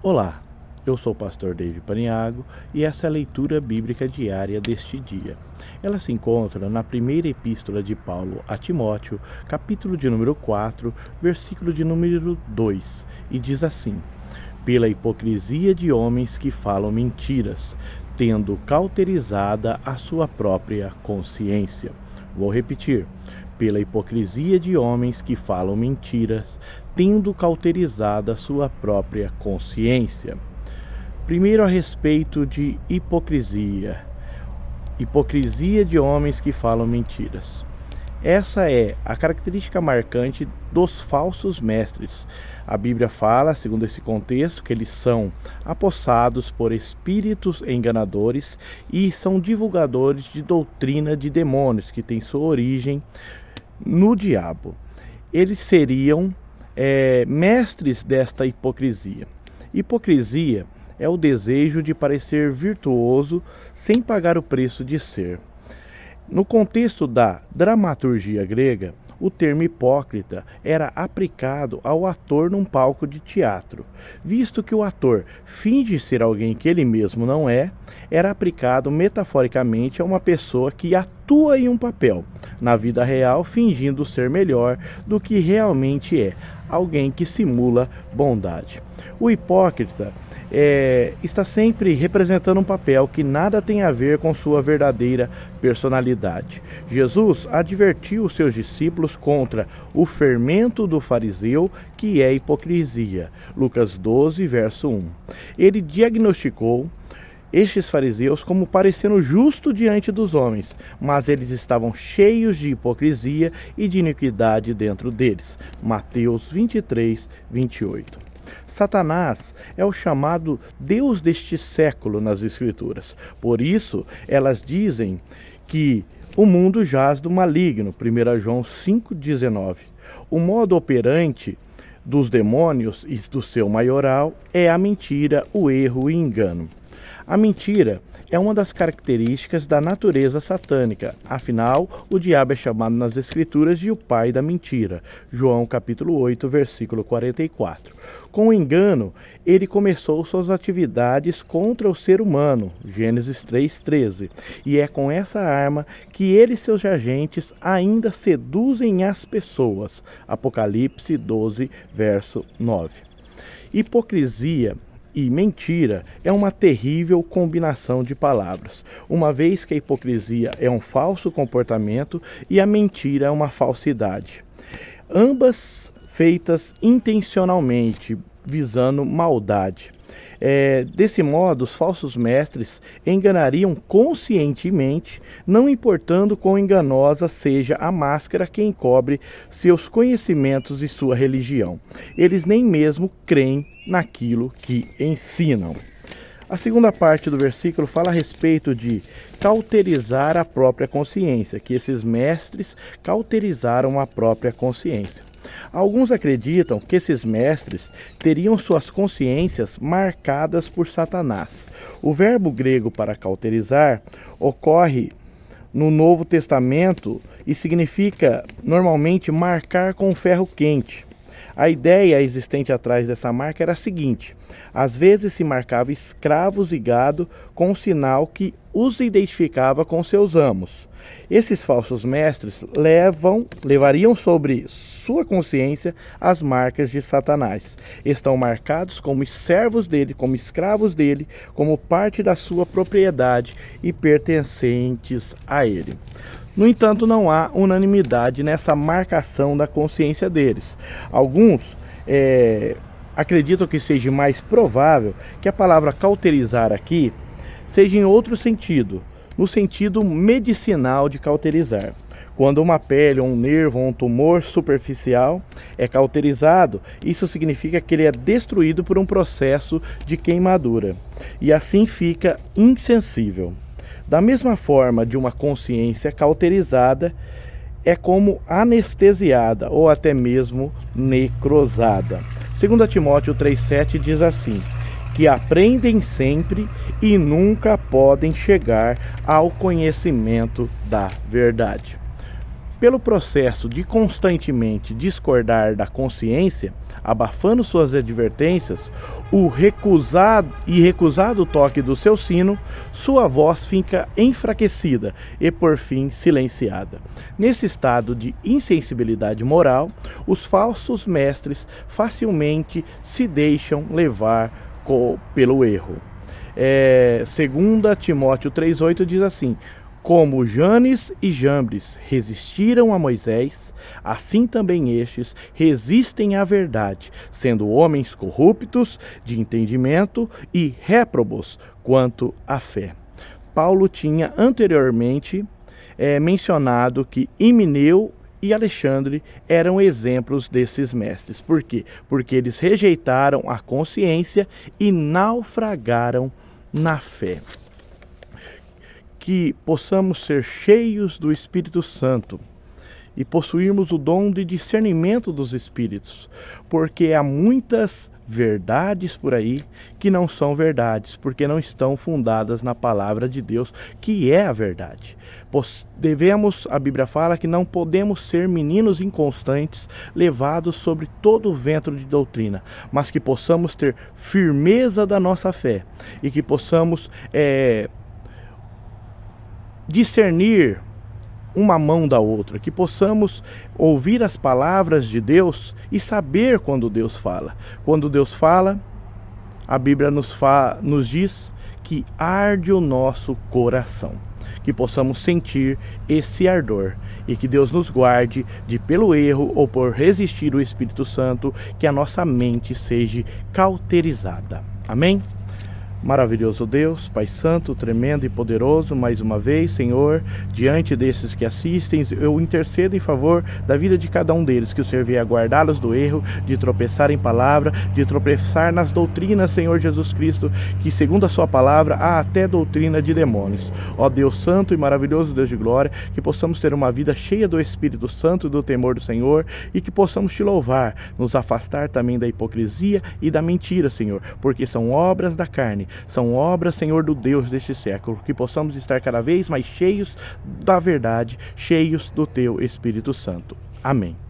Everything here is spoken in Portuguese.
Olá, eu sou o pastor David Paniago e essa é a leitura bíblica diária deste dia. Ela se encontra na primeira epístola de Paulo a Timóteo, capítulo de número 4, versículo de número 2, e diz assim: Pela hipocrisia de homens que falam mentiras, tendo cauterizada a sua própria consciência. Vou repetir: pela hipocrisia de homens que falam mentiras, tendo cauterizada a sua própria consciência. Primeiro, a respeito de hipocrisia. Hipocrisia de homens que falam mentiras. Essa é a característica marcante dos falsos mestres. A Bíblia fala, segundo esse contexto, que eles são apossados por espíritos enganadores e são divulgadores de doutrina de demônios, que tem sua origem no diabo. Eles seriam mestres desta hipocrisia. Hipocrisia é o desejo de parecer virtuoso sem pagar o preço de ser. No contexto da dramaturgia grega, o termo hipócrita era aplicado ao ator num palco de teatro. Visto que o ator finge ser alguém que ele mesmo não é, era aplicado metaforicamente a uma pessoa que atua em um papel, na vida real fingindo ser melhor do que realmente é, alguém que simula bondade. O hipócrita está sempre representando um papel que nada tem a ver com sua verdadeira personalidade. Jesus advertiu os seus discípulos contra o fermento do fariseu, que é a hipocrisia. Lucas 12, verso 1. Ele diagnosticou estes fariseus como parecendo justo diante dos homens, mas eles estavam cheios de hipocrisia e de iniquidade dentro deles. Mateus 23, 28. Satanás é o chamado Deus deste século nas Escrituras. Por isso, elas dizem que o mundo jaz do maligno. 1 João 5,19. O modo operante dos demônios e do seu maioral é a mentira, o erro e o engano. A mentira é uma das características da natureza satânica. Afinal, o diabo é chamado nas Escrituras de o pai da mentira. João capítulo 8, versículo 44. Com o engano, ele começou suas atividades contra o ser humano. Gênesis 3:13. E é com essa arma que ele e seus agentes ainda seduzem as pessoas. Apocalipse 12, verso 9. Hipocrisia e mentira é uma terrível combinação de palavras, uma vez que a hipocrisia é um falso comportamento e a mentira é uma falsidade. Ambas feitas intencionalmente, visando maldade. Desse modo, os falsos mestres enganariam conscientemente, não importando quão enganosa seja a máscara que encobre seus conhecimentos e sua religião. Eles nem mesmo creem naquilo que ensinam. A segunda parte do versículo fala a respeito de cauterizar a própria consciência, que esses mestres cauterizaram a própria consciência. Alguns acreditam que esses mestres teriam suas consciências marcadas por Satanás. O verbo grego para cauterizar ocorre no Novo Testamento e significa normalmente marcar com ferro quente. A ideia existente atrás dessa marca era a seguinte: às vezes se marcava escravos e gado com um sinal que os identificava com seus amos. Esses falsos mestres levariam sobre sua consciência as marcas de Satanás. Estão marcados como servos dele, como escravos dele, como parte da sua propriedade e pertencentes a ele. No entanto, não há unanimidade nessa marcação da consciência deles. Alguns acreditam que seja mais provável que a palavra cauterizar aqui seja em outro sentido, no sentido medicinal de cauterizar. Quando uma pele, um nervo ou um tumor superficial é cauterizado, isso significa que ele é destruído por um processo de queimadura e assim fica insensível. Da mesma forma, de uma consciência cauterizada é como anestesiada ou até mesmo necrosada. 2 Timóteo 3,7 diz assim: que aprendem sempre e nunca podem chegar ao conhecimento da verdade. Pelo processo de constantemente discordar da consciência, abafando suas advertências, o recusado toque do seu sino, sua voz fica enfraquecida e por fim silenciada. Nesse estado de insensibilidade moral, os falsos mestres facilmente se deixam levar pelo erro. 2 Timóteo 3,8 diz assim: como Janes e Jambres resistiram a Moisés, assim também estes resistem à verdade, sendo homens corruptos de entendimento e réprobos quanto à fé. Paulo tinha anteriormente mencionado que Himeneu e Alexandre eram exemplos desses mestres. Por quê? Porque eles rejeitaram a consciência e naufragaram na fé. Que possamos ser cheios do Espírito Santo e possuirmos o dom de discernimento dos Espíritos, porque há muitas verdades por aí que não são verdades, porque não estão fundadas na palavra de Deus, que é a verdade. A Bíblia fala que não podemos ser meninos inconstantes, levados sobre todo o vento de doutrina, mas que possamos ter firmeza da nossa fé e que possamos discernir uma mão da outra, que possamos ouvir as palavras de Deus e saber quando Deus fala. Quando Deus fala, a Bíblia nos diz que arde o nosso coração, que possamos sentir esse ardor e que Deus nos guarde de pelo erro ou por resistir o Espírito Santo, que a nossa mente seja cauterizada. Amém? Maravilhoso Deus, Pai Santo, tremendo e poderoso, mais uma vez, Senhor, diante desses que assistem, eu intercedo em favor da vida de cada um deles, que o Senhor venha guardá-los do erro, de tropeçar em palavra, de tropeçar nas doutrinas, Senhor Jesus Cristo, que segundo a sua palavra, há até doutrina de demônios. Ó Deus Santo e maravilhoso Deus de glória, que possamos ter uma vida cheia do Espírito Santo e do temor do Senhor, e que possamos te louvar, nos afastar também da hipocrisia e da mentira, Senhor, porque são obras da carne, são obras, Senhor, do Deus deste século, que possamos estar cada vez mais cheios da verdade, cheios do Teu Espírito Santo. Amém.